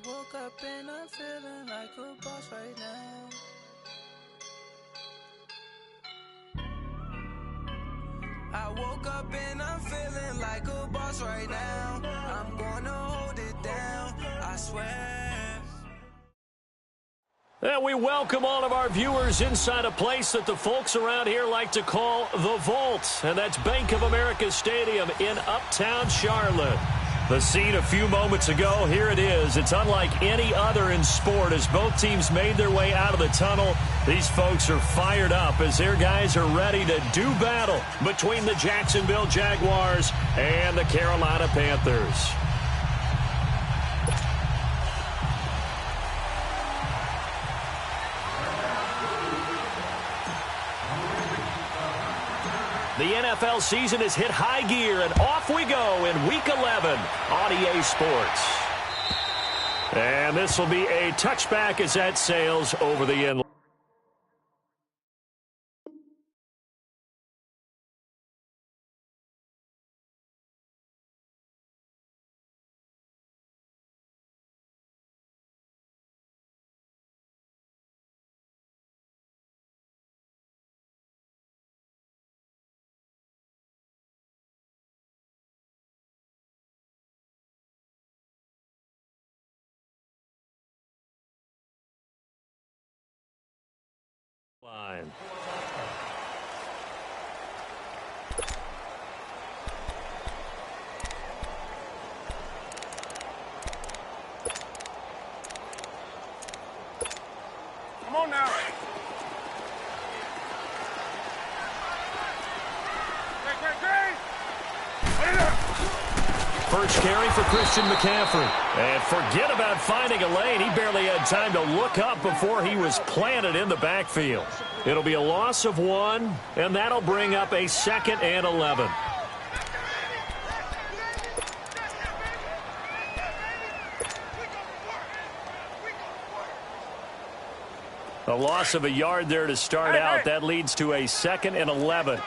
woke up and I'm feeling like a boss right now. I woke up and I'm feeling like a boss right now. I'm gonna hold it down, I swear. And we welcome all of our viewers inside a place that the folks around here like to call the Vault. And that's Bank of America Stadium in Uptown Charlotte. The scene a few moments ago, here it is. It's unlike any other in sport as both teams made their way out of the tunnel. These folks are fired up as their guys are ready to do battle between the Jacksonville Jaguars and the Carolina Panthers. The NFL season has hit high gear, and off we go in Week 11 on EA Sports. And this will be a touchback as that sails over the end. Line. Come on now. Great. First carry for Christian McCaffrey. And forget about finding a lane. He barely had time to look up before he was planted in the backfield. It'll be a loss of 1, and that'll bring up a 2nd and 11. A loss of a yard there to start out. That leads to a 2nd and 11.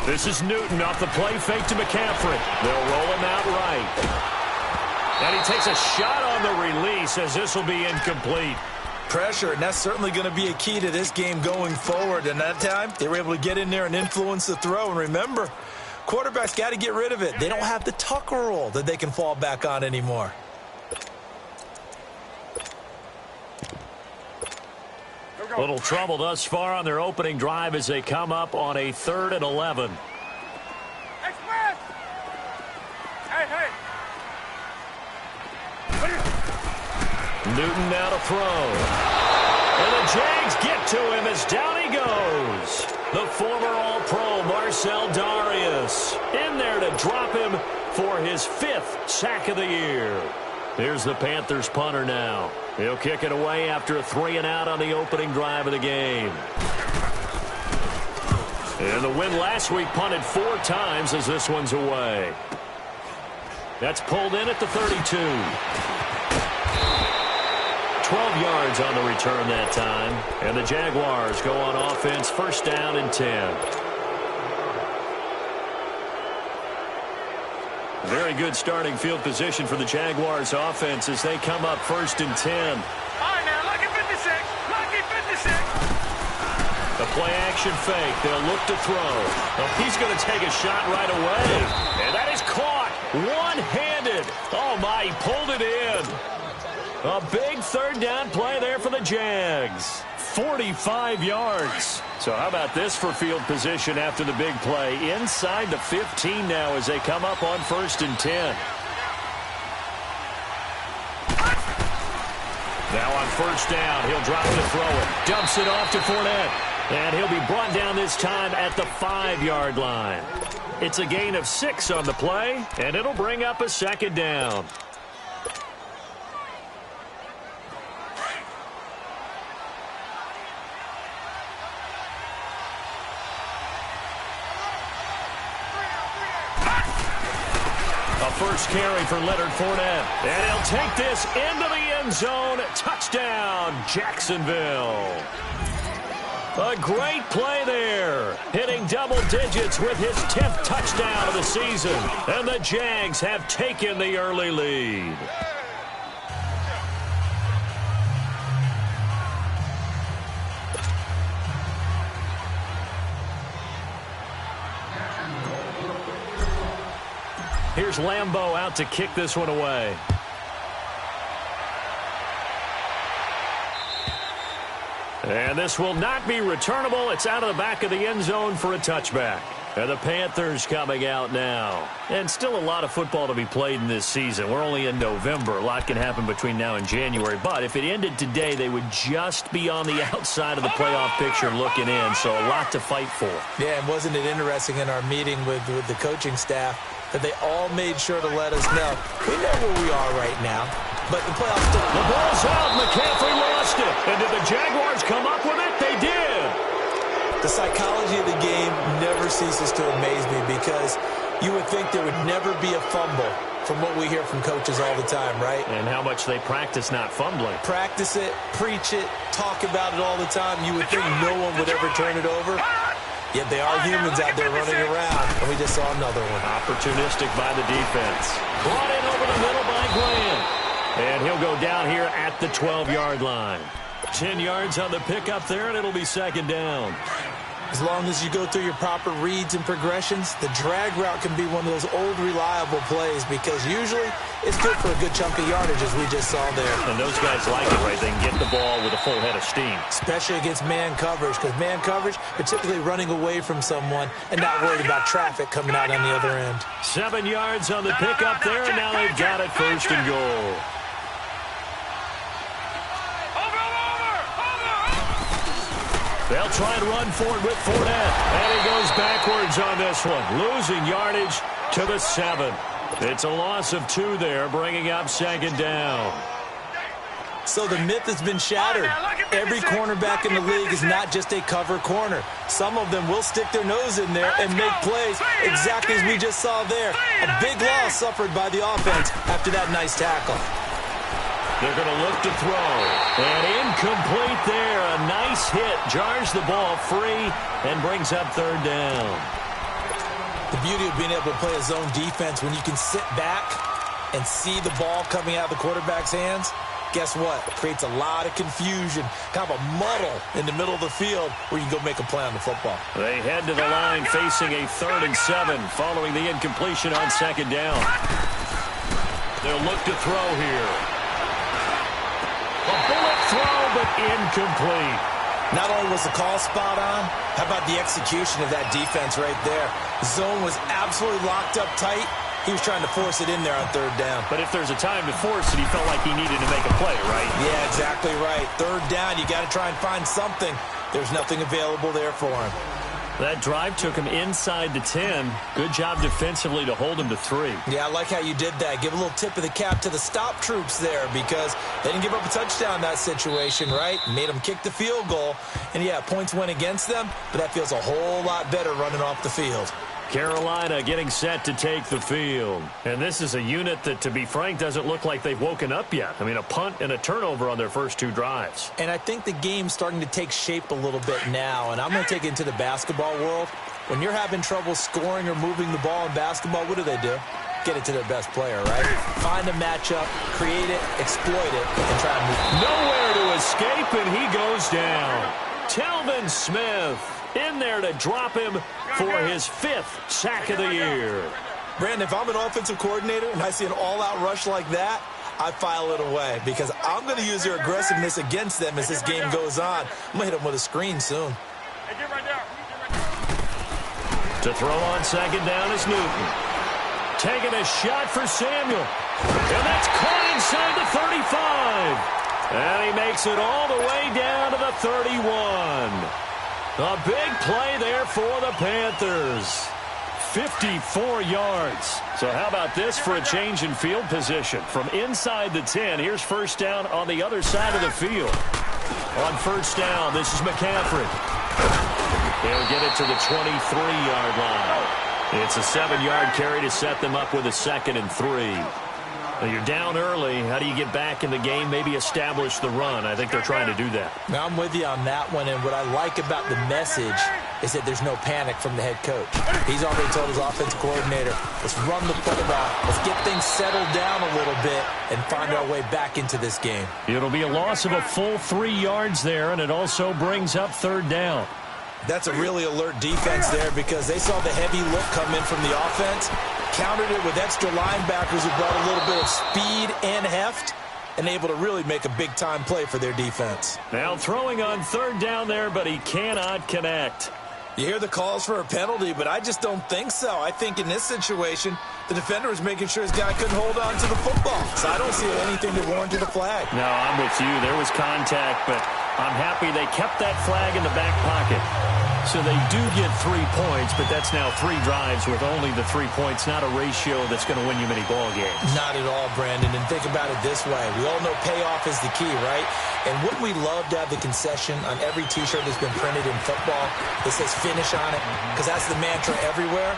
This is Newton off the play fake to McCaffrey. They'll roll him out right. And he takes a shot on the release as this will be incomplete. Pressure, and that's certainly going to be a key to this game going forward. And that time, they were able to get in there and influence the throw. And remember, quarterbacks got to get rid of it. They don't have the Tucker rule that they can fall back on anymore. Little trouble thus far on their opening drive as they come up on a 3rd and 11. Express! Hey. Newton now to throw. And the Jags get to him as down he goes. The former All-Pro Marcel Darius in there to drop him for his 5th sack of the year. Here's the Panthers punter now. He'll kick it away after a 3-and-out on the opening drive of the game. And the win last week punted 4 times as this one's away. That's pulled in at the 32. 12 yards on the return that time. And the Jaguars go on offense, 1st down and 10. Very good starting field position for the Jaguars offense as they come up 1st and 10. All right, now, lucky 56. Lucky 56. The play action fake. They'll look to throw. Oh, he's going to take a shot right away. And that is caught one-handed. Oh, my, he pulled it in. A big 3rd down play there for the Jags. 45 yards. So how about this for field position after the big play? Inside the 15 now as they come up on 1st and 10. Now on 1st down, he'll drop to throw it. Dumps it off to Fournette. And he'll be brought down this time at the 5-yard line. It's a gain of 6 on the play, and it'll bring up a 2nd down. First carry for Leonard Fournette. And he'll take this into the end zone. Touchdown, Jacksonville. A great play there. Hitting double digits with his 10th touchdown of the season. And the Jags have taken the early lead. Here's Lambeau out to kick this one away. And this will not be returnable. It's out of the back of the end zone for a touchback. And the Panthers coming out now. And still a lot of football to be played in this season. We're only in November. A lot can happen between now and January. But if it ended today, they would just be on the outside of the playoff picture looking in. So a lot to fight for. Yeah, and wasn't it interesting in our meeting with the coaching staff that they all made sure to let us know, we know where we are right now, but the playoffs still... The ball's out. McCaffrey lost it. And did the Jaguars come up with it? They did. The psychology of the game never ceases to amaze me because you would think there would never be a fumble from what we hear from coaches all the time, right? And how much they practice not fumbling. Practice it, preach it, talk about it all the time. You would think no one would ever turn it over. Yet they are humans out there running around, and we just saw another one. Opportunistic by the defense. Brought in over the middle by Graham. And he'll go down here at the 12-yard line. 10 yards on the pickup there, and it'll be second down. As long as you go through your proper reads and progressions, the drag route can be one of those old reliable plays because usually it's good for a good chunk of yardage as we just saw there. And those guys like it, right? They can get the ball with a full head of steam. Especially against man coverage because man coverage, they're typically running away from someone and not worried about traffic coming out on the other end. 7 yards on the pickup there, and now they've got it first and goal. They'll try and run forward with Fournette. And he goes backwards on this one. Losing yardage to the 7. It's a loss of 2 there, bringing up second down. So the myth has been shattered. Every cornerback in the league is not just a cover corner. Some of them will stick their nose in there and make plays exactly as we just saw there. A big loss suffered by the offense after that nice tackle. They're going to look to throw. And incomplete there. A nice hit. Jars the ball free and brings up third down. The beauty of being able to play a zone defense when you can sit back and see the ball coming out of the quarterback's hands, guess what? It creates a lot of confusion, kind of a muddle in the middle of the field where you can go make a play on the football. They head to the line facing a 3rd and 7 following the incompletion on second down. They'll look to throw here. A bullet throw, but incomplete. Not only was the call spot on, how about the execution of that defense right there? The zone was absolutely locked up tight. He was trying to force it in there on 3rd down. But if there's a time to force it, he felt like he needed to make a play, right? Yeah, exactly right. 3rd down, you got to try and find something. There's nothing available there for him. That drive took him inside the 10. Good job defensively to hold him to 3. Yeah, I like how you did that. Give a little tip of the cap to the stop troops there because they didn't give up a touchdown in that situation, right? Made them kick the field goal. And, yeah, points went against them, but that feels a whole lot better running off the field. Carolina getting set to take the field. And this is a unit that, to be frank, doesn't look like they've woken up yet. I mean, a punt and a turnover on their first 2 drives. And I think the game's starting to take shape a little bit now. And I'm going to take it into the basketball world. When you're having trouble scoring or moving the ball in basketball, what do? Get it to their best player, right? Find a matchup, create it, exploit it, and try to move it. Nowhere to escape, and he goes down. Telvin Smith in there to drop him for his 5th sack of the year. Brandon, if I'm an offensive coordinator and I see an all-out rush like that, I file it away because I'm going to use their aggressiveness against them as this game goes on. I'm going to hit them with a screen soon. To throw on second down is Newton. Taking a shot for Samuel. And that's caught inside the 35. And he makes it all the way down to the 31. A big play there for the Panthers. 54 yards. So how about this for a change in field position? From inside the 10, here's first down on the other side of the field. On first down, this is McCaffrey. He'll get it to the 23-yard line. It's a 7-yard carry to set them up with a 2nd and 3. Well, you're down early. How do you get back in the game, maybe establish the run? I think they're trying to do that. Now, I'm with you on that one, and what I like about the message is that there's no panic from the head coach. He's already told his offensive coordinator, let's run the football, let's get things settled down a little bit and find our way back into this game. It'll be a loss of a full 3 yards there, and it also brings up third down. That's a really alert defense there because they saw the heavy look come in from the offense, countered it with extra linebackers who brought a little bit of speed and heft, and able to really make a big-time play for their defense. Now throwing on third down there, but he cannot connect. You hear the calls for a penalty, but I just don't think so. I think in this situation, the defender was making sure his guy couldn't hold on to the football. So I don't see anything that warranted a flag. No, I'm with you. There was contact, but I'm happy they kept that flag in the back pocket. So they do get 3 points, but that's now 3 drives with only the 3 points, not a ratio that's going to win you many ball games. Not at all, Brandon. And think about it this way. We all know payoff is the key, right? And wouldn't we love to have the concession on every T-shirt that's been printed in football that says finish on it? Because that's the mantra everywhere.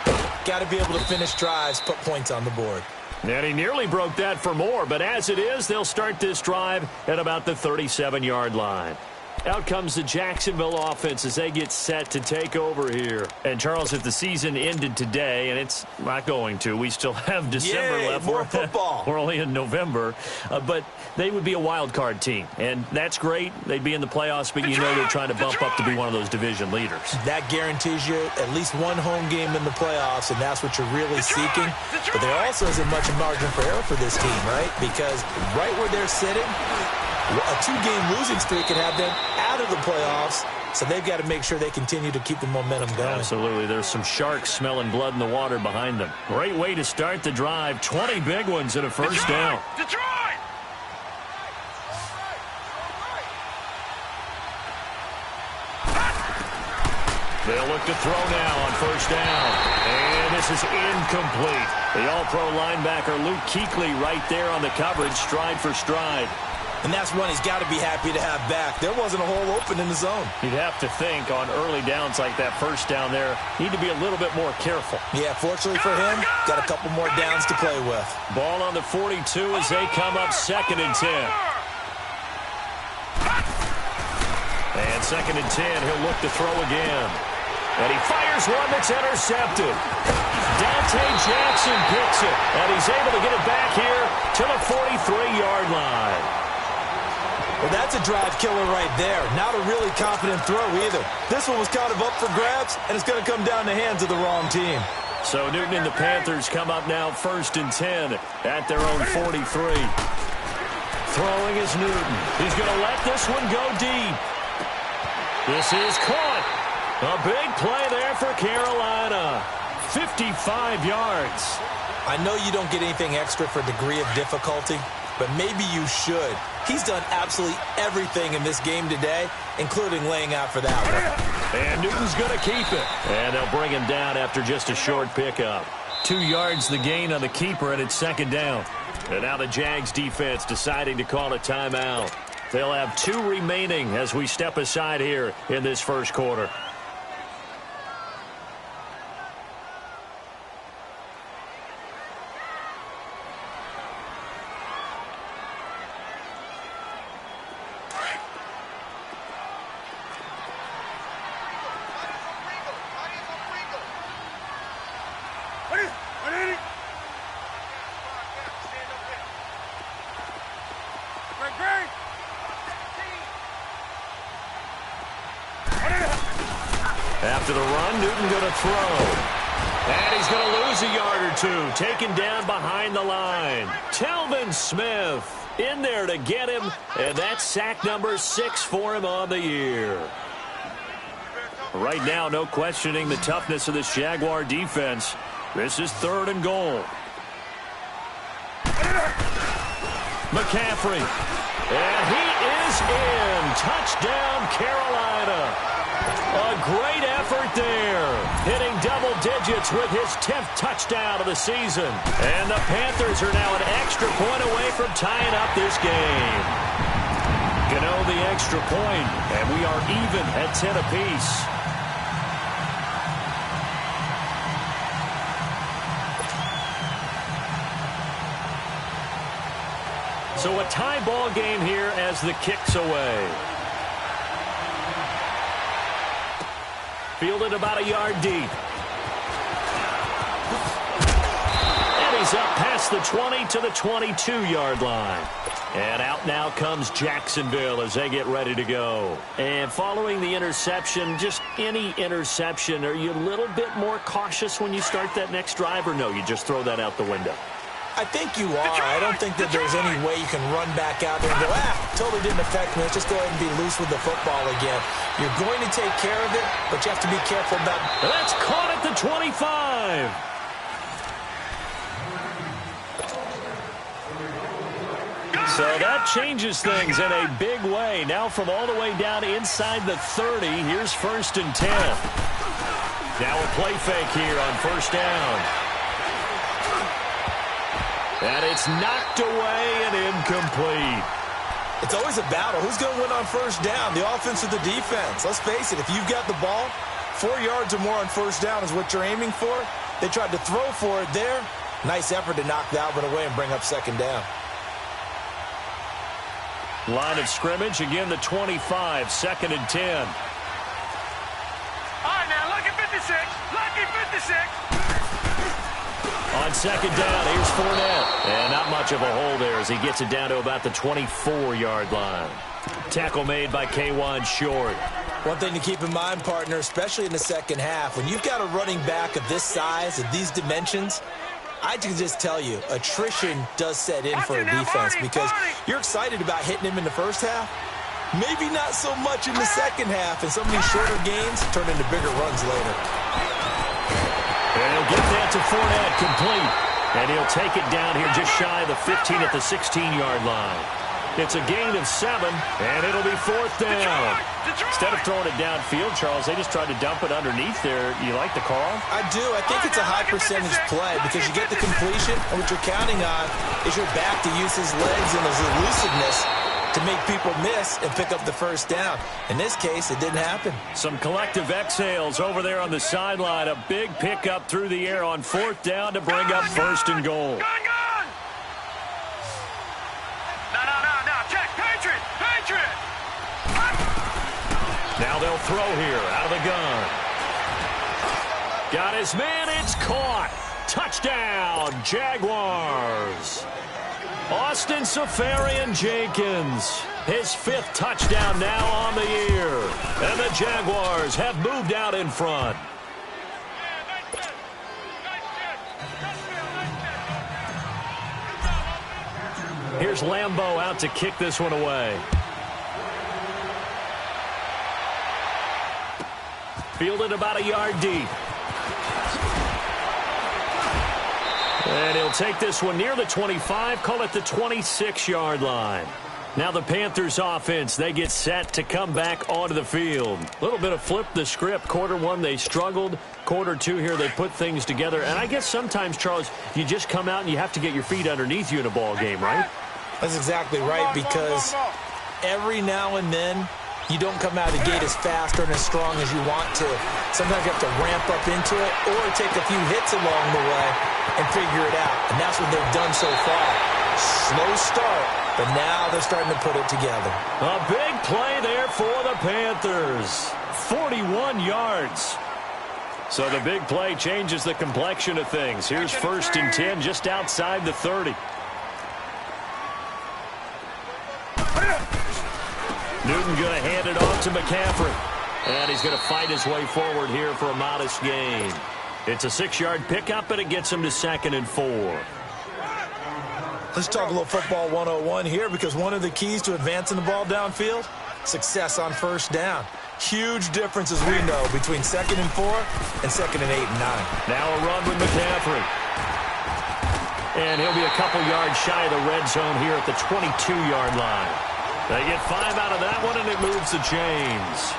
Got to be able to finish drives, put points on the board. And he nearly broke that for more, but as it is, they'll start this drive at about the 37-yard line. Out comes the Jacksonville offense as they get set to take over here. And, Charles, if the season ended today, and it's not going to, we still have December left. More football. We're only in November. But they would be a wild card team. And that's great. They'd be in the playoffs, but you know they're trying to bump up to be one of those division leaders. That guarantees you at least one home game in the playoffs, and that's what you're really seeking. But there also isn't much margin for error for this team, right? Because right where they're sitting, a 2-game losing streak could have them out of the playoffs, so they've got to make sure they continue to keep the momentum going. Absolutely. There's some sharks smelling blood in the water behind them. Great way to start the drive. 20 big ones and a first down. Detroit! They'll look to throw now on first down. And this is incomplete. The all-pro linebacker Luke Kuechly right there on the coverage, stride for stride. And that's one he's got to be happy to have back. There wasn't a hole open in the zone. You'd have to think on early downs like that first down there, need to be a little bit more careful. Yeah, fortunately for him, got a couple more downs to play with. Ball on the 42 as they come up 2nd and 10. And 2nd and 10, he'll look to throw again. And he fires one that's intercepted. Dante Jackson picks it, and he's able to get it back here to the 43-yard line. Well, that's a drive killer right there. Not a really confident throw either. This one was kind of up for grabs, and it's going to come down the hands of the wrong team. So Newton and the Panthers come up now 1st and 10 at their own 43. Throwing is Newton. He's going to let this one go deep. This is caught. A big play there for Carolina. 55 yards. I know you don't get anything extra for degree of difficulty, but maybe you should. He's done absolutely everything in this game today, including laying out for that one. And Newton's going to keep it. And they'll bring him down after just a short pickup. 2 yards the gain on the keeper, and it's 2nd down. And now the Jags defense deciding to call a timeout. They'll have 2 remaining as we step aside here in this first quarter. After the run, Newton going to throw. And he's going to lose a yard or two. Taken down behind the line. Telvin Smith in there to get him. And that's sack number 6 for him on the year. Right now, no questioning the toughness of this Jaguar defense. This is 3rd and goal. McCaffrey. And he is in. Touchdown, Carolina. A great effort there. Hitting double digits with his 10th touchdown of the season. And the Panthers are now an extra point away from tying up this game. Gano the extra point, and we are even at 10 apiece. So a tie ball game here as the kick's away. Fielded about a yard deep. And he's up past the 20 to the 22-yard line. And out now comes Jacksonville as they get ready to go. And following the interception, just any interception, are you a little bit more cautious when you start that next drive, or no, you just throw that out the window? I think you are. I don't think that there's any way you can run back out there and go, totally didn't affect me. Let's just go ahead and be loose with the football again. You're going to take care of it, but you have to be careful about it. That's caught at the 25. So that changes things in a big way. Now from all the way down inside the 30, here's 1st and 10. Now a play fake here on 1st down. And it's knocked away and incomplete. It's always a battle. Who's going to win on 1st down, the offense or the defense? Let's face it, if you've got the ball, 4 yards or more on 1st down is what you're aiming for. They tried to throw for it there. Nice effort to knock that one away and bring up 2nd down. Line of scrimmage, again the 25, 2nd and 10. All right, now, lucky 56. Lucky 56. On 2nd down, here's Fournette. And not much of a hole there as he gets it down to about the 24-yard line. Tackle made by K'Wan Short. One thing to keep in mind, partner, especially in the second half, when you've got a running back of this size, of these dimensions, I can just tell you, attrition does set in for a defense because you're excited about hitting him in the first half. Maybe not so much in the second half, and some of these shorter gains turn into bigger runs later. And he'll get that to Fournette, complete. And he'll take it down here just shy of the 15 at the 16-yard line. It's a gain of 7, and it'll be 4th down. Instead of throwing it downfield, Charles, they just tried to dump it underneath there. You like the call? I do. I think it's a high percentage play because you get the completion, and what you're counting on is your back to use his legs and his elusiveness to make people miss and pick up the 1st down. In this case, it didn't happen. Some collective exhales over there on the sideline. A big pickup through the air on 4th down to bring up 1st and goal. Now they'll throw here out of the gun. Got his man. It's caught. Touchdown, Jaguars. Austin Seferian-Jenkins. His 5th touchdown now on the year. And the Jaguars have moved out in front. Here's Lambeau out to kick this one away. Fielded about a yard deep. And he'll take this one near the 25, call it the 26-yard line. Now the Panthers offense, they get set to come back onto the field. A little bit of flip the script. Quarter 1, they struggled. Quarter 2 here, they put things together. And I guess sometimes, Charles, you just come out and you have to get your feet underneath you in a ball game, right? That's exactly right, because every now and then, you don't come out of the gate as fast or as strong as you want to. Sometimes you have to ramp up into it or take a few hits along the way and figure it out. And that's what they've done so far. Slow start, but now they're starting to put it together. A big play there for the Panthers. 41 yards. So the big play changes the complexion of things. Here's 1st and 10 just outside the 30. Newton going to hand it off to McCaffrey. And he's going to fight his way forward here for a modest gain. It's a 6-yard pickup, and it gets him to 2nd and 4. Let's talk a little football 101 here, because one of the keys to advancing the ball downfield, success on 1st down. Huge difference, as we know, between 2nd and 4 and 2nd and 8 and 9. Now a run with McCaffrey. And he'll be a couple yards shy of the red zone here at the 22-yard line. They get 5 out of that one, and it moves the chains.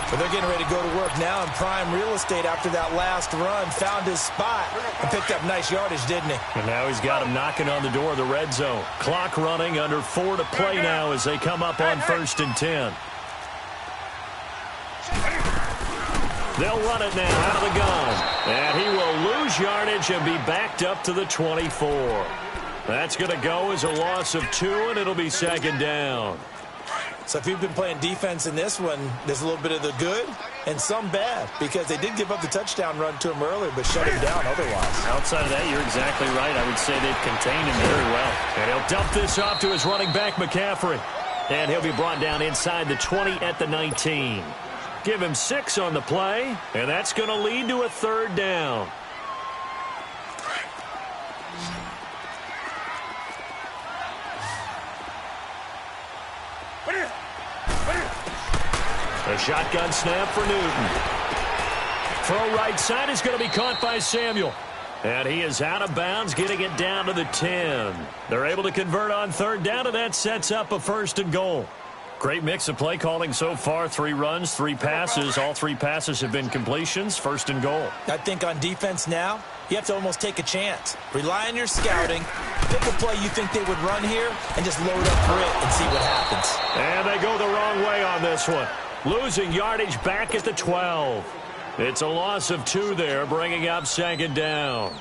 But they're getting ready to go to work now in prime real estate after that last run. Found his spot and picked up nice yardage, didn't he? And now he's got him knocking on the door of the red zone. Clock running, under 4 to play now as they come up on 1st and 10. They'll run it now out of the gun. And he will lose yardage and be backed up to the 24. That's going to go as a loss of 2, and it'll be second down. So if you've been playing defense in this one, there's a little bit of the good and some bad, because they did give up the touchdown run to him earlier, but shut him down otherwise. Outside of that, you're exactly right. I would say they've contained him very well. And he'll dump this off to his running back, McCaffrey. And he'll be brought down inside the 20 at the 19. Give him 6 on the play, and that's going to lead to a third down. A shotgun snap for Newton. Throw right side is going to be caught by Samuel. And he is out of bounds, getting it down to the 10. They're able to convert on third down, and that sets up a first and goal. Great mix of play calling so far. 3 runs, 3 passes. All 3 passes have been completions. First and goal. I think on defense now, you have to almost take a chance. Rely on your scouting. Pick a play you think they would run here, and just load up for it and see what happens. And they go the wrong way on this one. Losing yardage back at the 12. It's a loss of 2 there, bringing up second down.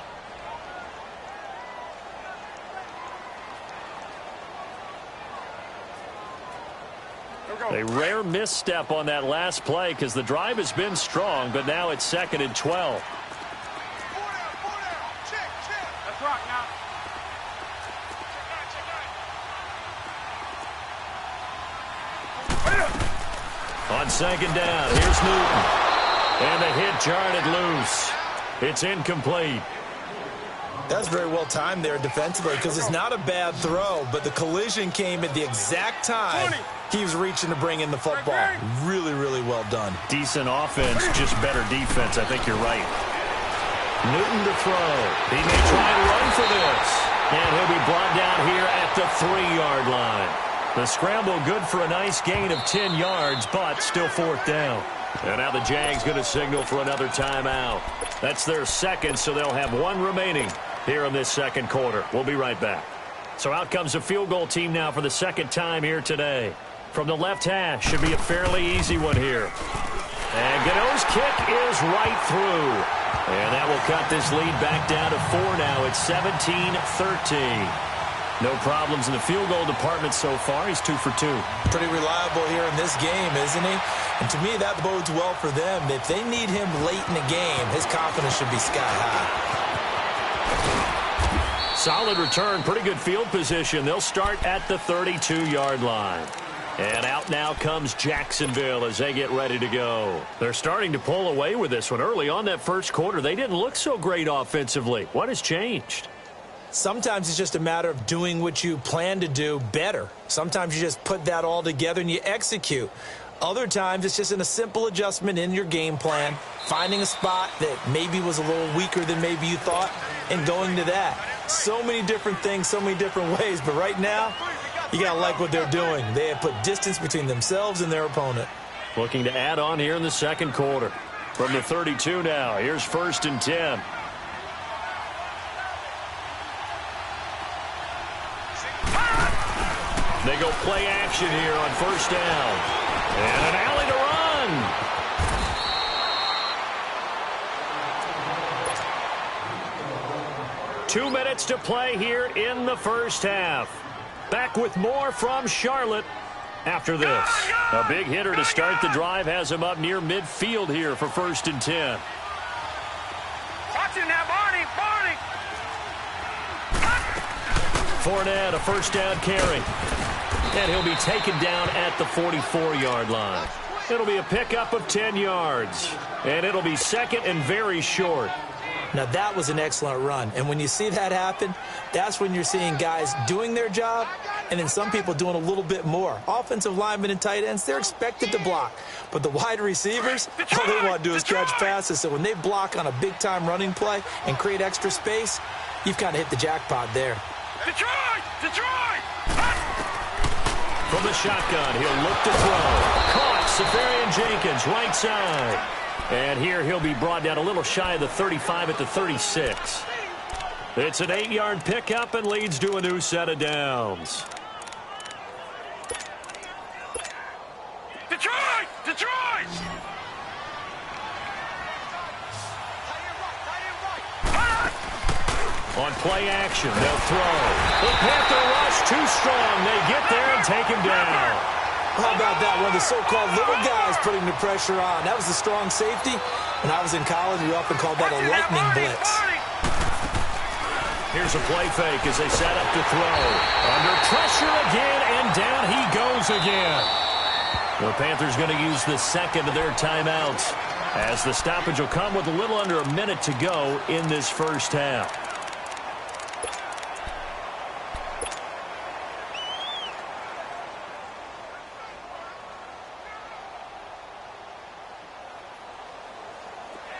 A rare misstep on that last play because the drive has been strong, but now it's second and 12. Let's rock now. On second down, here's Newton. And the hit jarred loose. It's incomplete. That's very well timed there defensively, because it's not a bad throw, but the collision came at the exact time he was reaching to bring in the football. Really, really well done. Decent offense, just better defense. I think you're right. Newton to throw. He may try and run for this. And he'll be brought down here at the 3-yard line. The scramble good for a nice gain of 10 yards, but still fourth down. And now the Jags going to signal for another timeout. That's their second, so they'll have 1 remaining here in this second quarter. We'll be right back. So out comes a field goal team now for the second time here today. From the left hash, should be a fairly easy one here. And Gano's kick is right through. And that will cut this lead back down to 4 now. It's 17-13. No problems in the field goal department so far. He's 2 for 2. Pretty reliable here in this game, isn't he? And to me, that bodes well for them. If they need him late in the game, his confidence should be sky high. Solid return, pretty good field position. They'll start at the 32-yard line. And out now comes Jacksonville as they get ready to go. They're starting to pull away with this one. Early on that first quarter, they didn't look so great offensively. What has changed? Sometimes it's just a matter of doing what you plan to do better. Sometimes you just put that all together and you execute. Other times it's just in a simple adjustment in your game plan, finding a spot that maybe was a little weaker than maybe you thought, and going to that. So many different things, so many different ways, but right now, you got to like what they're doing. They have put distance between themselves and their opponent. Looking to add on here in the second quarter. From the 32 now, here's 1st and 10. They go play action here on first down. And an alley to run. 2 minutes to play here in the first half. Back with more from Charlotte after this. A big hitter to start the drive has him up near midfield here for 1st and 10. Watch it now, Barney. Fournette, a first down carry. And he'll be taken down at the 44-yard line. It'll be a pickup of 10 yards. And it'll be second and very short. Now, that was an excellent run. And when you see that happen, that's when you're seeing guys doing their job and then some people doing a little bit more. Offensive linemen and tight ends, they're expected to block. But the wide receivers, all they want to do is catch passes. So when they block on a big-time running play and create extra space, you've kind of hit the jackpot there. Detroit! From the shotgun, he'll look to throw. Caught, Safarian Jenkins, right side. And here he'll be brought down a little shy of the 35 at the 36. It's an 8-yard pickup and leads to a new set of downs. Detroit! On play action, they'll throw. The Panther rush too strong. They get there and take him down. How about that? One of the so-called little guys putting the pressure on. That was the strong safety. When I was in college, we often called that a lightning blitz. Here's a play fake as they set up to throw. Under pressure again, and down he goes again. The Panthers going to use the second of their timeouts, as the stoppage will come with a little under a minute to go in this first half.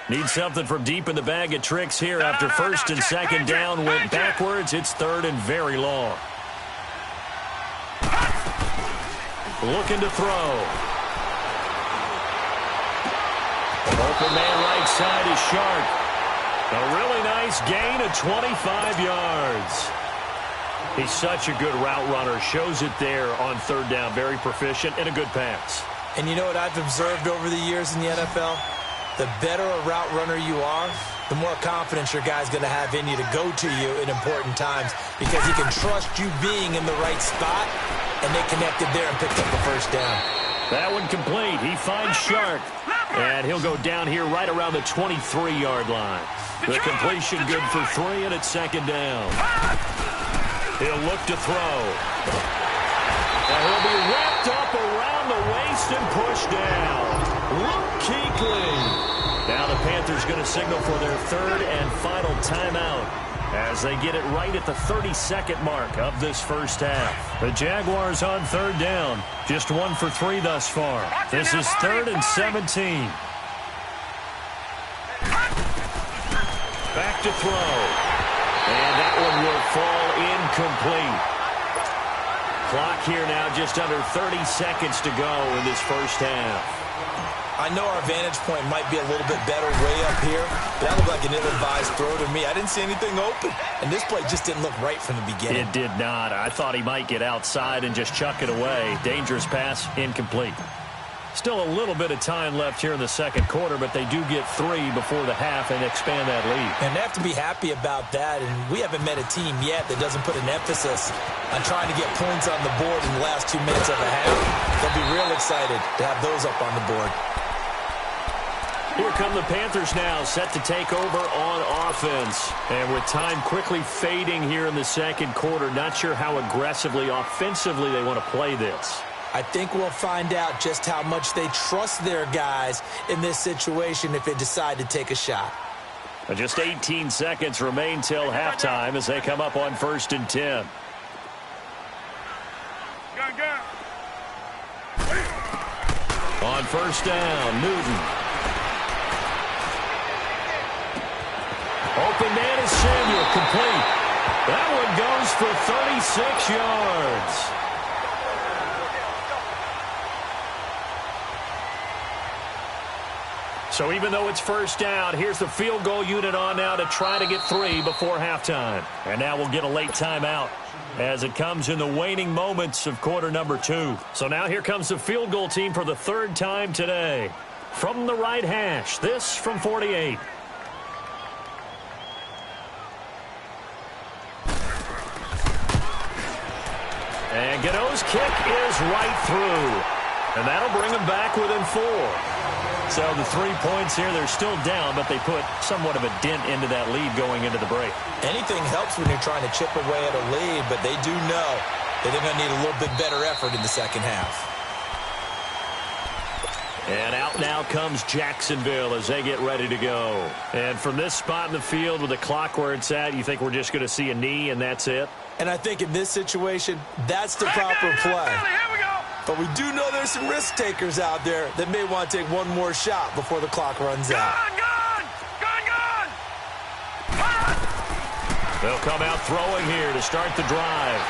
Need something from deep in the bag of tricks here after first and second down went backwards. It's third and very long. Looking to throw. Open man right side is Sharp. A really nice gain of 25 yards. He's such a good route runner. Shows it there on third down. Very proficient and a good pass. And you know what I've observed over the years in the NFL? The better a route runner you are, the more confidence your guy's going to have in you to go to you in important times, because he can trust you being in the right spot, and they connected there and picked up the first down. That one complete. He finds Shark, and he'll go down here right around the 23-yard line. The completion good for 3, and it's second down. He'll look to throw. And he'll be wrapped up around the waist and pushed down. Luke Kuechly. Now the Panthers going to signal for their third and final timeout as they get it right at the 32nd mark of this first half. The Jaguars on third down. Just 1 for 3 thus far. This is 3rd and 17. Back to throw. And that one will fall incomplete. Clock here now just under 30 seconds to go in this first half. I know our vantage point might be a little bit better way up here, but that looked like an ill-advised throw to me. I didn't see anything open, and this play just didn't look right from the beginning. It did not. I thought he might get outside and just chuck it away. Dangerous pass, incomplete. Still a little bit of time left here in the second quarter, but they do get 3 before the half and expand that lead. And they have to be happy about that, and we haven't met a team yet that doesn't put an emphasis on trying to get points on the board in the last 2 minutes of a half. They'll be real excited to have those up on the board. Here come the Panthers now, set to take over on offense. And with time quickly fading here in the second quarter, not sure how aggressively, offensively they want to play this. I think we'll find out just how much they trust their guys in this situation if they decide to take a shot. Just 18 seconds remain till halftime as they come up on 1st and 10. On first down, Newton. Open man is Samuel, complete. That one goes for 36 yards. So even though it's first down, here's the field goal unit on now to try to get 3 before halftime. And now we'll get a late timeout as it comes in the waning moments of quarter number 2. So now here comes the field goal team for the 3rd time today. From the right hash, this from 48. And Gano's kick is right through. And that'll bring them back within 4. So the 3 points here, they're still down, but they put somewhat of a dent into that lead going into the break. Anything helps when you're trying to chip away at a lead, but they do know that they're going to need a little bit better effort in the second half. And out now comes Jacksonville as they get ready to go. And from this spot in the field with the clock where it's at, you think we're just going to see a knee and that's it? And I think in this situation, that's the proper play. But we do know there's some risk takers out there that may want to take one more shot before the clock runs out. They'll come out throwing here to start the drive.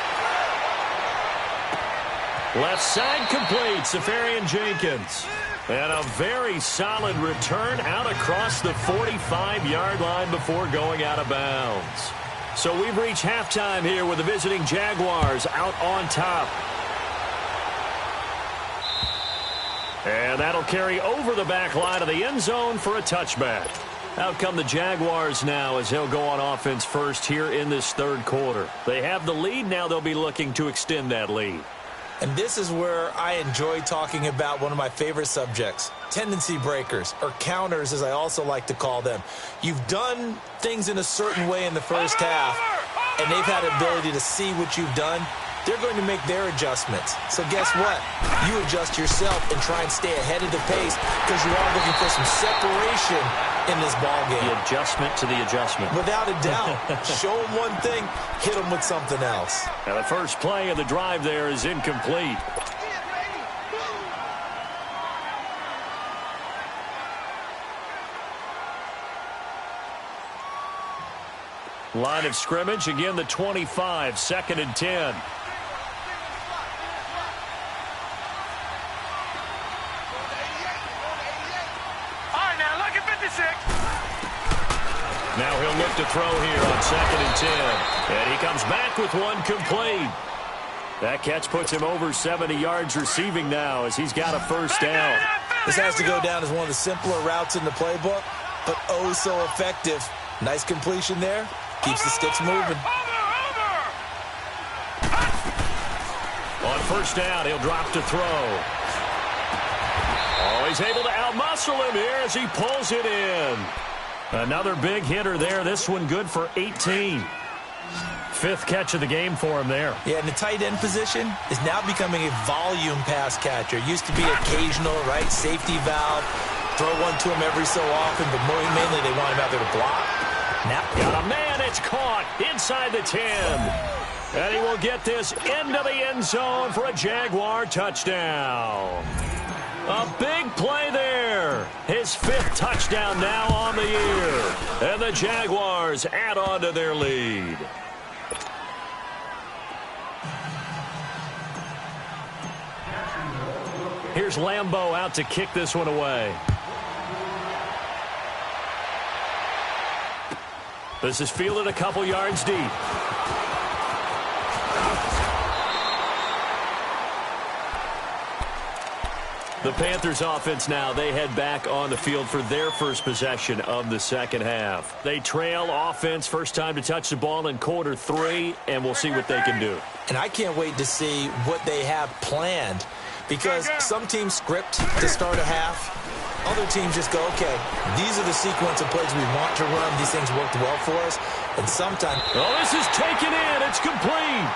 Left side complete, Safarian Jenkins. And a very solid return out across the 45-yard line before going out of bounds. So we've reached halftime here with the visiting Jaguars out on top. And that'll carry over the back line of the end zone for a touchback. Out come the Jaguars now as he'll go on offense first here in this third quarter. They have the lead. Now they'll be looking to extend that lead. And this is where I enjoy talking about one of my favorite subjects, tendency breakers, or counters as I also like to call them. You've done things in a certain way in the first half, and they've had the ability to see what you've done. They're going to make their adjustments. So guess what? You adjust yourself and try and stay ahead of the pace because you are looking for some separation in this ballgame. The adjustment to the adjustment. Without a doubt. Show them one thing, hit them with something else. Now the first play of the drive there is incomplete. Line of scrimmage, again the 25, 2nd and 10. Now he'll look to throw here on 2nd and 10. And he comes back with one complete. That catch puts him over 70 yards receiving now as he's got a first down. This has to go down as one of the simpler routes in the playbook, but oh so effective. Nice completion there. Keeps the sticks moving. On first down, he'll drop to throw. Oh, he's able to outmuscle him here as he pulls it in. Another big hitter there. This one good for 18. 5th catch of the game for him there. Yeah, and the tight end position is now becoming a volume pass catcher. Used to be occasional, right? Safety valve. Throw one to him every so often, but mainly they want him out there to block. Now got a man. It's caught inside the 10. And he will get this into the end zone for a Jaguar touchdown. A big play there. His 5th touchdown now on the year. And the Jaguars add on to their lead. Here's Lambeau out to kick this one away. This is fielded a couple yards deep. The Panthers offense now, they head back on the field for their first possession of the second half. They trail offense, first time to touch the ball in quarter 3, and we'll see what they can do. And I can't wait to see what they have planned because some teams script to start a half. Other teams just go, okay, these are the sequence of plays we want to run. These things worked well for us. And sometimes... Oh, this is taken in. It's complete.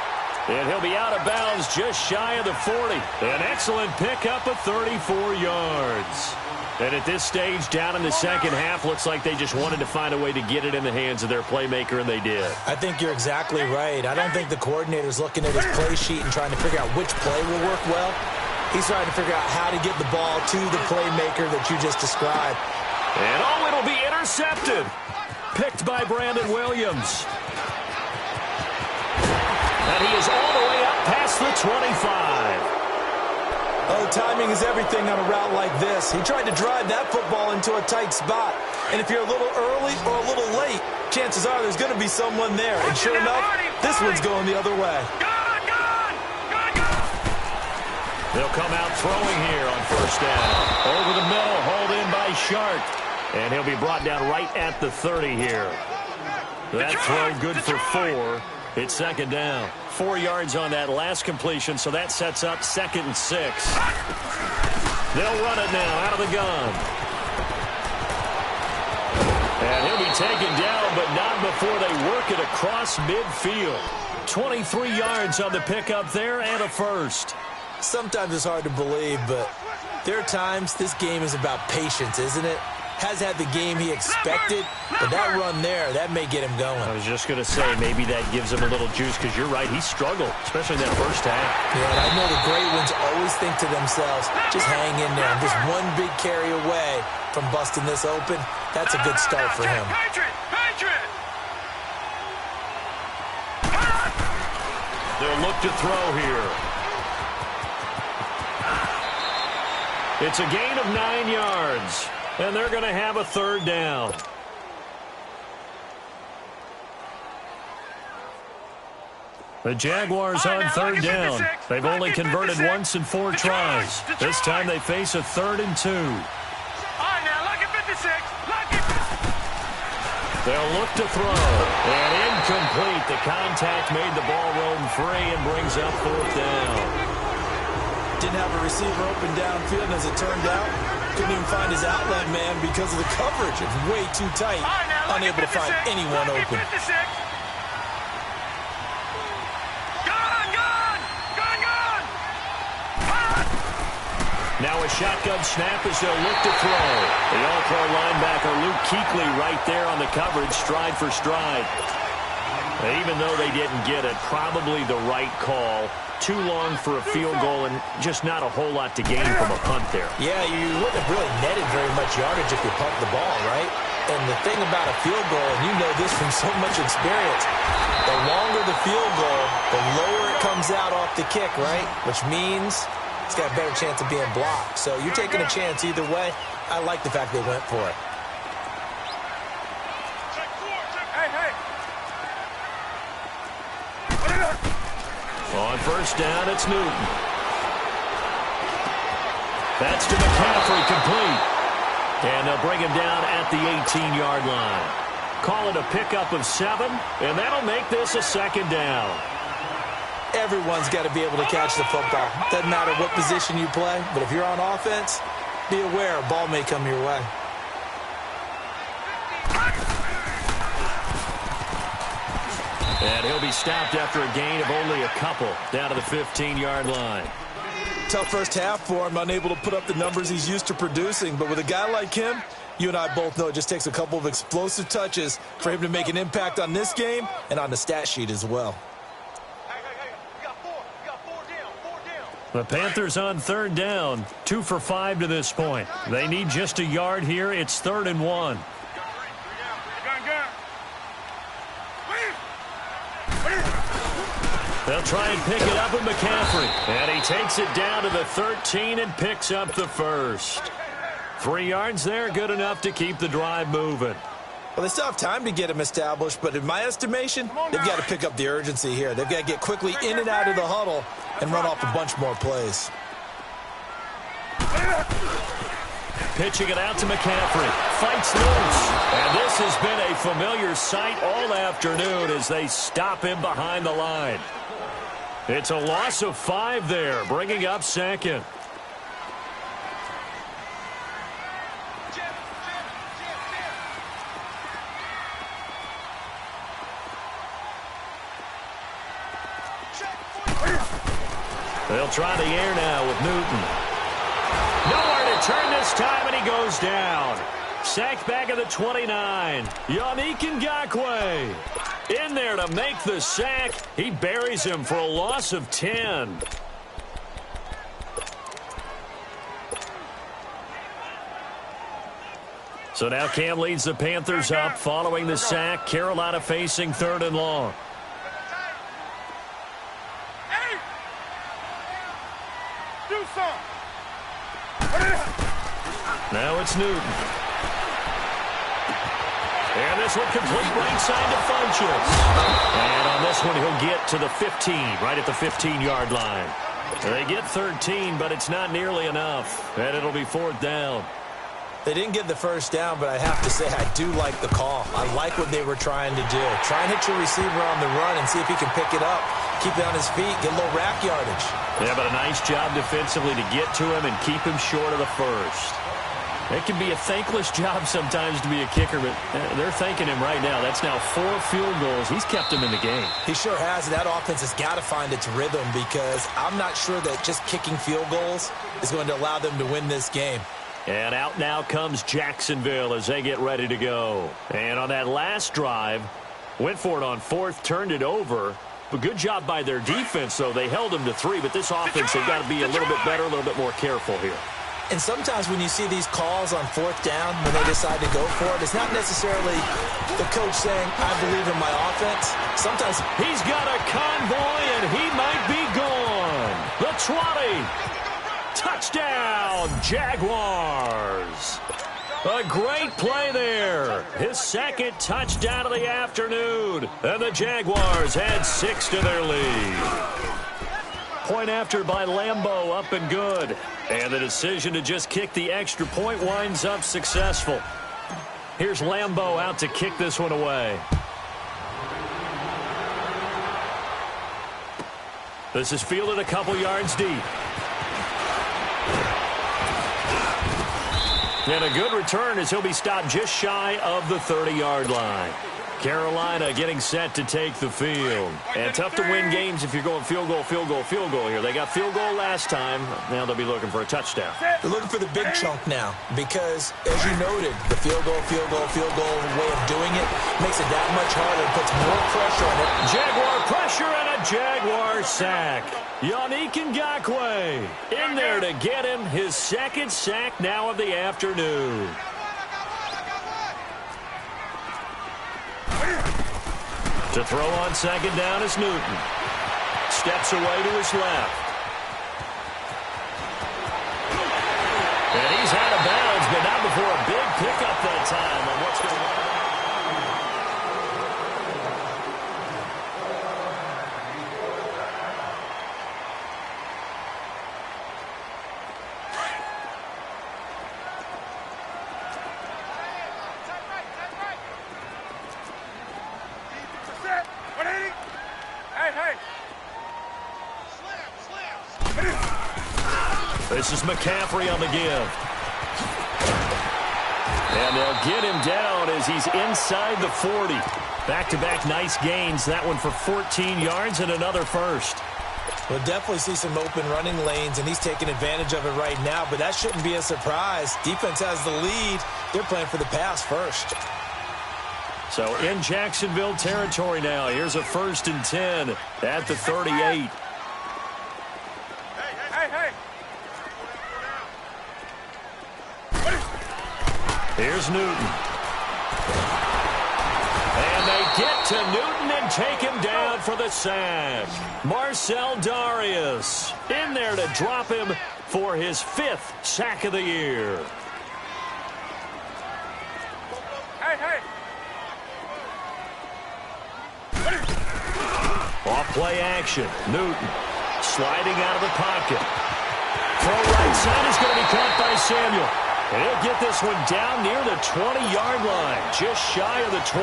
And he'll be out of bounds just shy of the 40. An excellent pickup of 34 yards. And at this stage, down in the second half, looks like they just wanted to find a way to get it in the hands of their playmaker, and they did. I think you're exactly right. I don't think the coordinator's looking at his play sheet and trying to figure out which play will work well. He's trying to figure out how to get the ball to the playmaker that you just described. And oh, it'll be intercepted. Picked by Brandon Williams. And he is all the way up past the 25. Oh, timing is everything on a route like this. He tried to drive that football into a tight spot. And if you're a little early or a little late, chances are there's going to be someone there. And sure enough, this one's going the other way. They'll come out throwing here on first down. Over the middle, hauled in by Sharp. And he'll be brought down right at the 30 here. That throw good for 4. It's second down. 4 yards on that last completion, so that sets up 2nd and 6. They'll run it now out of the gun. And he'll be taken down, but not before they work it across midfield. 23 yards on the pickup there and a first. Sometimes it's hard to believe, but there are times this game is about patience, isn't it? Has had the game he expected, but that run there, that may get him going. I was just going to say, maybe that gives him a little juice, because you're right, he struggled, especially in that first half. Yeah, and I know the great ones always think to themselves, just hang in there. I'm just one big carry away from busting this open. That's a good start for him. They'll look to throw here. It's a gain of 9 yards. And they're going to have a third down. The Jaguars on third down. They've only converted once in 4 tries. This time they face a 3rd and 2. They'll look to throw. And incomplete. The contact made the ball roam free and brings up fourth down. Didn't have a receiver open downfield, and as it turned out, couldn't even find his outlet man because of the coverage. It's way too tight. Unable to find anyone open. Now a shotgun snap as they'll look to throw. The all-pro linebacker Luke Kuechly right there on the coverage, stride for stride. Even though they didn't get it, probably the right call. Too long for a field goal and just not a whole lot to gain from a punt there. Yeah, you wouldn't have really netted very much yardage if you pumped the ball, right? And the thing about a field goal, and you know this from so much experience, the longer the field goal, the lower it comes out off the kick, right? Which means it's got a better chance of being blocked. So you're taking a chance either way. I like the fact they went for it. On first down, it's Newton. That's to McCaffrey, complete. And they'll bring him down at the 18-yard line. Call it a pickup of 7, and that'll make this a second down. Everyone's got to be able to catch the football. Doesn't matter what position you play, but if you're on offense, be aware a ball may come your way. And he'll be stopped after a gain of only a couple down to the 15-yard line. Tough first half for him, unable to put up the numbers he's used to producing. But with a guy like him, you and I both know it just takes a couple of explosive touches for him to make an impact on this game and on the stat sheet as well. The Panthers on third down, 2 for 5 to this point. They need just a yard here. It's 3rd and 1. They'll try and pick it up with McCaffrey. And he takes it down to the 13 and picks up the first. 3 yards there, good enough to keep the drive moving. Well, they still have time to get him established, but in my estimation, they've got to pick up the urgency here. They've got to get quickly in and out of the huddle and run off a bunch more plays. Pitching it out to McCaffrey. Fights loose. And this has been a familiar sight all afternoon as they stop him behind the line. It's a loss of 5 there, bringing up second. They'll try the air now with Newton. Nowhere to turn this time, and he goes down. Sacked back at the 29. Yannick Ngakoue in there to make the sack. He buries him for a loss of 10. So now Cam leads the Panthers up following the sack. Carolina facing 3rd and long. Now it's Newton. And this one complete right side to Funchess. And on this one, he'll get to the 15, right at the 15-yard line. They get 13, but it's not nearly enough. And it'll be 4th down. They didn't get the first down, but I have to say I do like the call. I like what they were trying to do. Try and hit your receiver on the run and see if he can pick it up. Keep it on his feet, get a little rack yardage. Yeah, but a nice job defensively to get to him and keep him short of the first. It can be a thankless job sometimes to be a kicker, but they're thanking him right now. That's now 4 field goals. He's kept them in the game. He sure has. That offense has got to find its rhythm because I'm not sure that just kicking field goals is going to allow them to win this game. And out now comes Jacksonville as they get ready to go. And on that last drive, went for it on 4th, turned it over. But good job by their defense, though. They held them to 3, but this offense, they've got to be a little bit better, a little bit more careful here. And sometimes when you see these calls on 4th down, when they decide to go for it, it's not necessarily the coach saying, I believe in my offense. Sometimes he's got a convoy, and he might be gone. The 20. Touchdown, Jaguars. A great play there. His 2nd touchdown of the afternoon. And the Jaguars add 6 to their lead. Point after by Lambeau, up and good. And the decision to just kick the extra point winds up successful. Here's Lambeau out to kick this one away. This is fielded a couple yards deep. And a good return as he'll be stopped just shy of the 30-yard line. Carolina getting set to take the field. And tough to win games if you're going field goal, field goal, field goal here. They got field goal last time. Now they'll be looking for a touchdown. They're looking for the big chunk now because, as you noted, the field goal way of doing it makes it that much harder and puts more pressure on it. Jaguar pressure and a Jaguar sack. Yannick Ngakoue in there to get him his second sack now of the afternoon. To throw on second down is Newton. Steps away to his left. And he's out of bounds, but not before a big pickup that time on what's going on. This is McCaffrey on the give. And they'll get him down as he's inside the 40. Back-to-back nice gains. That one for 14 yards and another first. We'll definitely see some open running lanes, and he's taking advantage of it right now, but that shouldn't be a surprise. Defense has the lead. They're playing for the pass first. So in Jacksonville territory now. Here's a 1st and 10 at the 38. Here's Newton. And they get to Newton and take him down for the sack. Marcel Darius in there to drop him for his 5th sack of the year. Off play action. Newton sliding out of the pocket. Throw right side is going to be caught by Samuel. And he'll get this one down near the 20-yard line, just shy of the 20.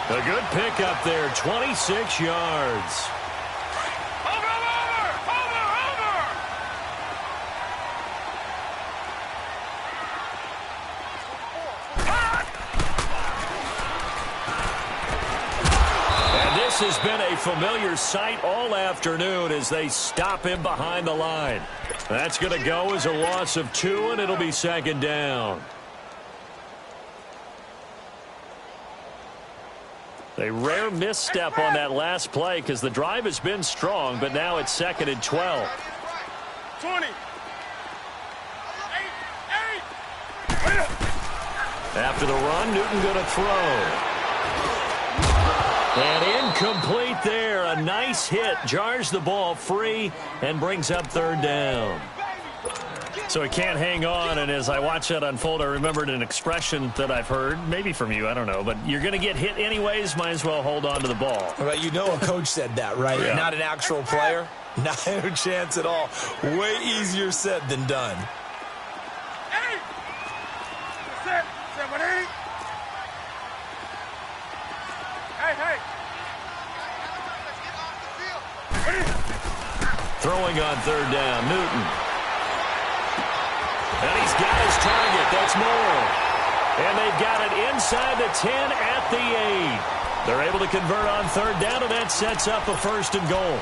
A good pickup there, 26 yards. And this has been a familiar sight all afternoon as they stop him behind the line. That's going to go as a loss of 2, and it'll be 2nd down. A rare misstep on that last play because the drive has been strong, but now it's 2nd and 12. 20. After the run, Newton going to throw. And incomplete there. A nice hit. Jars the ball free and brings up 3rd down. So he can't hang on, and as I watch that unfold, I remembered an expression that I've heard, maybe from you, I don't know, but you're going to get hit anyways, might as well hold on to the ball. Well, you know a coach said that, right? Yeah. Not an actual player. Not a chance at all. Way easier said than done. Throwing on 3rd down, Newton. And he's got his target. That's Moore. And they've got it inside the 10 at the 8. They're able to convert on 3rd down, and that sets up a 1st and goal.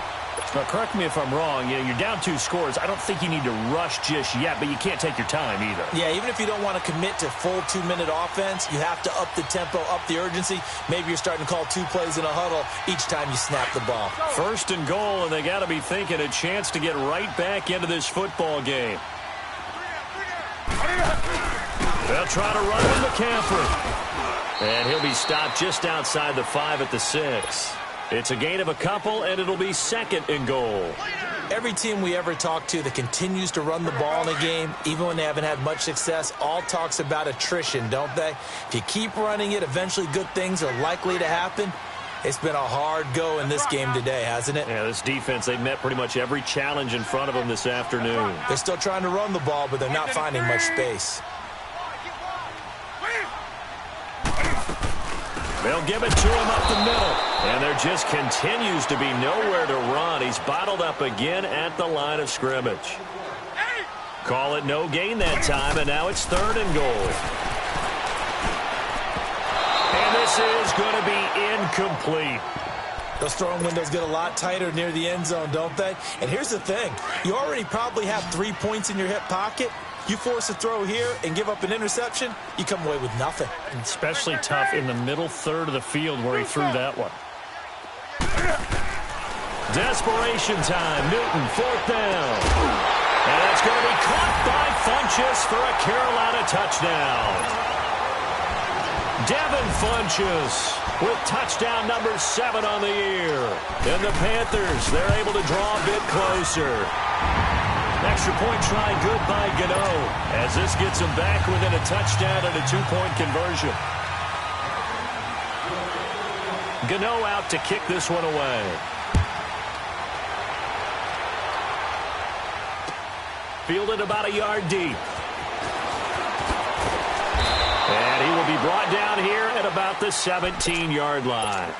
Now, correct me if I'm wrong. You're down 2 scores. I don't think you need to rush just yet, but you can't take your time either. Yeah, even if you don't want to commit to full 2-minute offense, you have to up the tempo, up the urgency. Maybe you're starting to call 2 plays in a huddle each time you snap the ball. 1st and goal, and they got to be thinking a chance to get right back into this football game. They'll try to run with McCaffrey. And he'll be stopped just outside the 5 at the 6. It's a gain of a couple, and it'll be 2nd and goal. Every team we ever talk to that continues to run the ball in a game, even when they haven't had much success, all talks about attrition, don't they? If you keep running it, eventually good things are likely to happen. It's been a hard go in this game today, hasn't it? Yeah, this defense, they've met pretty much every challenge in front of them this afternoon. They're still trying to run the ball, but they're not finding much space. They'll give it to him up the middle. And there just continues to be nowhere to run. He's bottled up again at the line of scrimmage. Call it no gain that time, and now it's 3rd and goal. And this is going to be incomplete. Those throwing windows get a lot tighter near the end zone, don't they? And here's the thing. You already probably have 3 points in your hip pocket. You force a throw here and give up an interception, you come away with nothing. Especially tough in the middle third of the field where he threw that one. Desperation time. Newton, 4th down. And it's going to be caught by Funchess for a Carolina touchdown. Devin Funchess with touchdown number 7 on the year. And the Panthers, they're able to draw a bit closer. Extra point try good by Gano as this gets him back within a touchdown and a 2-point conversion. Gano out to kick this one away. Fielded about a yard deep. And he will be brought down here at about the 17-yard line.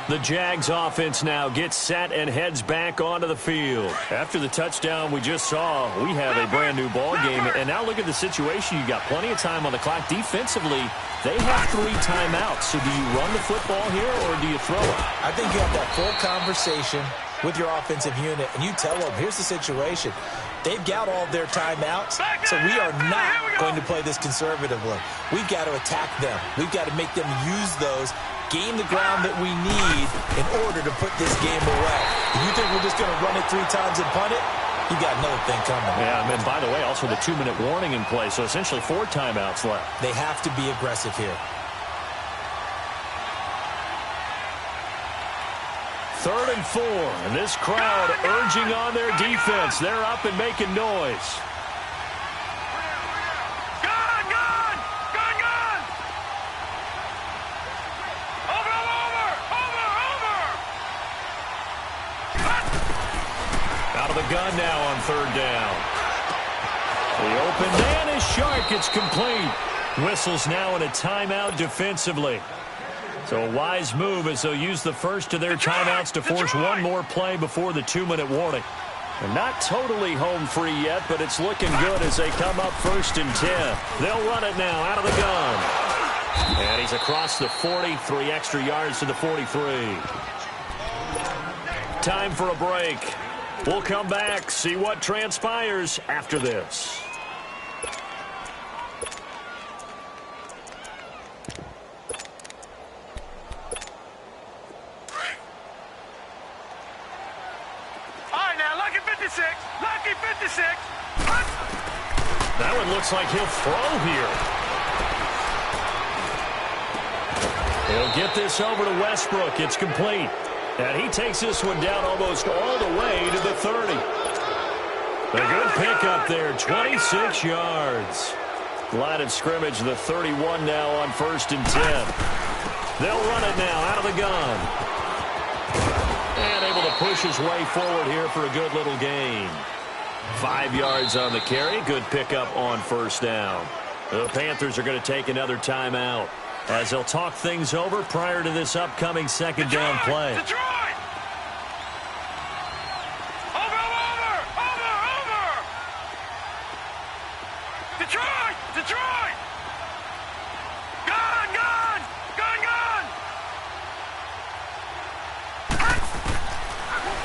The Jags offense now gets set and heads back onto the field. After the touchdown we just saw, we have a brand new ball game. And now look at the situation. You got plenty of time on the clock. Defensively, they have 3 timeouts. So do you run the football here or do you throw it? I think you have that full conversation with your offensive unit, and you tell them, here's the situation. They've got all their timeouts, so we are not going to play this conservatively. We've got to attack them. We've got to make them use those, gain the ground that we need in order to put this game away. If you think we're just going to run it 3 times and punt it, you got another thing coming. Yeah, and by the way, also the 2-minute warning in play, so essentially 4 timeouts left. They have to be aggressive here. 3rd and 4, and this crowd urging on their defense. They're up and making noise. Gun! Gun! Gun! Gun! Over! Out of the gun now on 3rd down. The open man is Shark. It's complete. Whistles now in a timeout defensively. So a wise move as they'll use the first of their timeouts to force one more play before the 2-minute warning. And not totally home free yet, but it's looking good as they come up 1st and 10. They'll run it now out of the gun. And he's across the 40, 3 extra yards to the 43. Time for a break. We'll come back, see what transpires after this. Lucky 56. That one looks like he'll throw here. He'll get this over to Westbrook. It's complete. And he takes this one down almost all the way to the 30. A good pickup there, 26 yards. Line of scrimmage, the 31 now on 1st and 10. They'll run it now out of the gun. And able to push his way forward here for a good little gain. 5 yards on the carry. Good pickup on 1st down. The Panthers are going to take another timeout as they'll talk things over prior to this upcoming 2nd down play. Detroit! Over! Detroit! Detroit! Gun!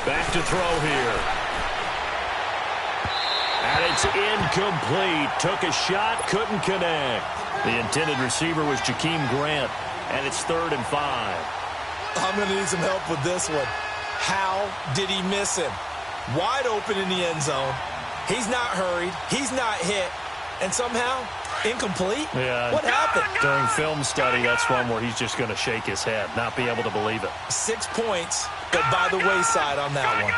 Back to throw here. And it's incomplete. Took a shot, couldn't connect. The intended receiver was Jakeem Grant, and it's 3rd and 5. I'm going to need some help with this one. How did he miss him? Wide open in the end zone. He's not hurried. He's not hit. And somehow, incomplete? Yeah. What happened? During film study, that's one where he's just going to shake his head, not be able to believe it. 6 points, but by the wayside on that one.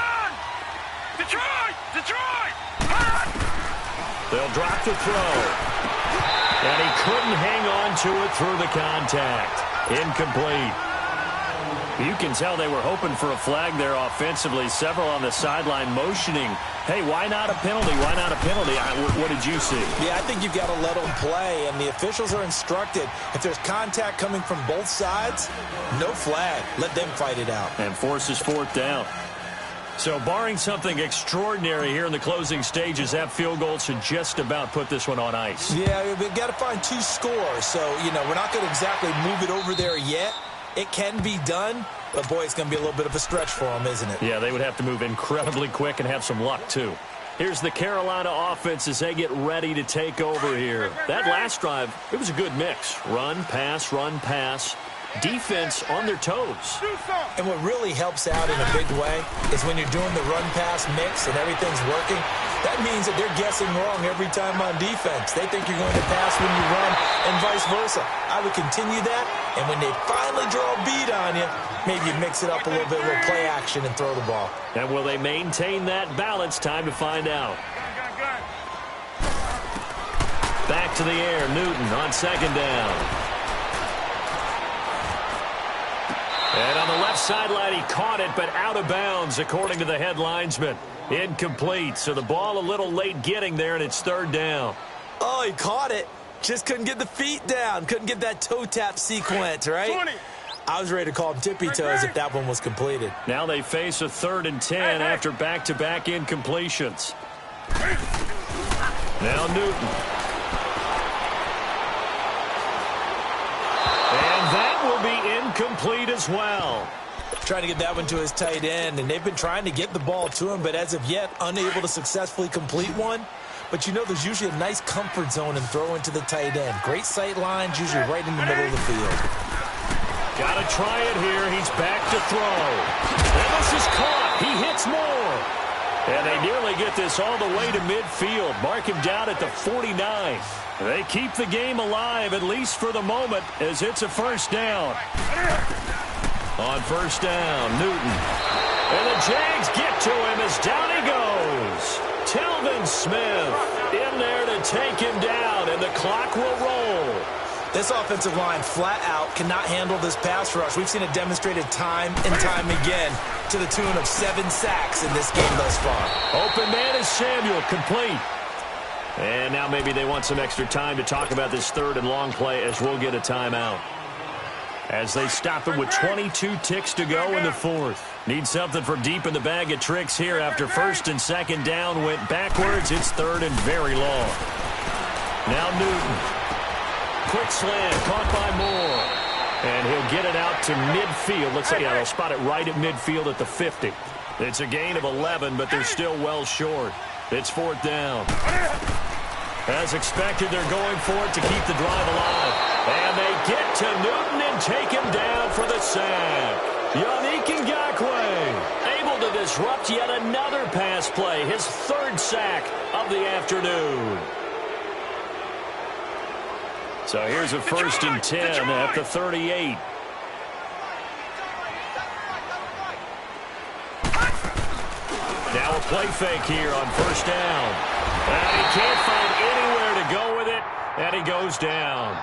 Detroit! They'll drop the throw. And he couldn't hang on to it through the contact. Incomplete. You can tell they were hoping for a flag there offensively. Several on the sideline motioning, hey, why not a penalty? Why not a penalty? What did you see? Yeah, I think you've got to let them play, and the officials are instructed. If there's contact coming from both sides, no flag. Let them fight it out. And forces fourth down. So barring something extraordinary here in the closing stages, that field goal should just about put this one on ice. Yeah, we've got to find 2 scores. So, we're not going to exactly move it over there yet. It can be done, but, boy, it's going to be a little bit of a stretch for them, isn't it? Yeah, they would have to move incredibly quick and have some luck, too. Here's the Carolina offense as they get ready to take over here. That last drive, it was a good mix. Run, pass. Defense on their toes. And what really helps out in a big way is when you're doing the run-pass mix and everything's working, that means that they're guessing wrong every time on defense. They think you're going to pass when you run and vice versa. I would continue that, and when they finally draw a beat on you, maybe you mix it up a little bit with play action and throw the ball. And will they maintain that balance? Time to find out. Back to the air, Newton on second down. And on the left sideline, he caught it, but out of bounds, according to the head linesman. Incomplete, so the ball a little late getting there, and it's third down. Oh, he caught it. Just couldn't get the feet down. Couldn't get that toe tap sequence, right? 20. I was ready to call him tippy toes if that one was completed. Now they face a 3rd and 10 after back-to-back incompletions. Now Newton. And that will be incomplete as well. Trying to get that one to his tight end, and they've been trying to get the ball to him, but as of yet, unable to successfully complete one. But there's usually a nice comfort zone in throwing to the tight end. Great sight lines, usually right in the middle of the field. Got to try it here. He's back to throw. And this is caught. He hits more. And they nearly get this all the way to midfield. Mark him down at the 49. They keep the game alive, at least for the moment, as it's a first down. On first down, Newton. And the Jags get to him as down he goes. Telvin Smith in there to take him down, and the clock will roll. This offensive line flat out cannot handle this pass rush. We've seen it demonstrated time and time again to the tune of 7 sacks in this game thus far. Open man is Samuel, complete. And now maybe they want some extra time to talk about this 3rd and long play as we'll get a timeout. As they stop it with 22 ticks to go in the 4th. Need something from deep in the bag of tricks here after 1st and 2nd down went backwards. It's 3rd and very long. Now Newton. Quick slant, caught by Moore. And he'll get it out to midfield. Let's say, they'll spot it right at midfield at the 50. It's a gain of 11, but they're still well short. It's 4th down. As expected, they're going for it to keep the drive alive. And they get to Newton and take him down for the sack. Yannick Ngakoue able to disrupt yet another pass play. His 3rd sack of the afternoon. So here's a 1st and 10 at the 38. Now a play fake here on first down. And he can't find anywhere to go with it, and he goes down.